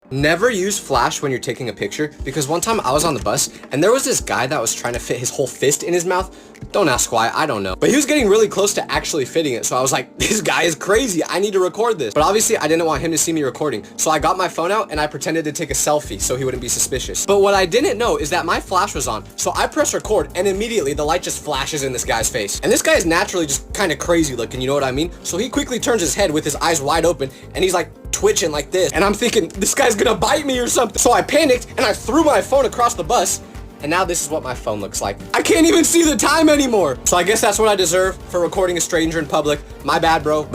Never use flash when you're taking a picture, because one time I was on the bus and there was this guy that was trying to fit his whole fist in his mouth. Don't ask why, I don't know. But he was getting really close to actually fitting it, so I was like, this guy is crazy, I need to record this. But obviously I didn't want him to see me recording, so I got my phone out and I pretended to take a selfie so he wouldn't be suspicious. But what I didn't know is that my flash was on, so I press record and immediately the light just flashes in this guy's face. And this guy is naturally just kind of crazy looking, you know what I mean? So he quickly turns his head with his eyes wide open and he's like twitching like this. And I'm thinking, this guy's gonna bite me or something. So I panicked and I threw my phone across the bus. And now this is what my phone looks like. I can't even see the time anymore. So I guess that's what I deserve for recording a stranger in public. My bad, bro.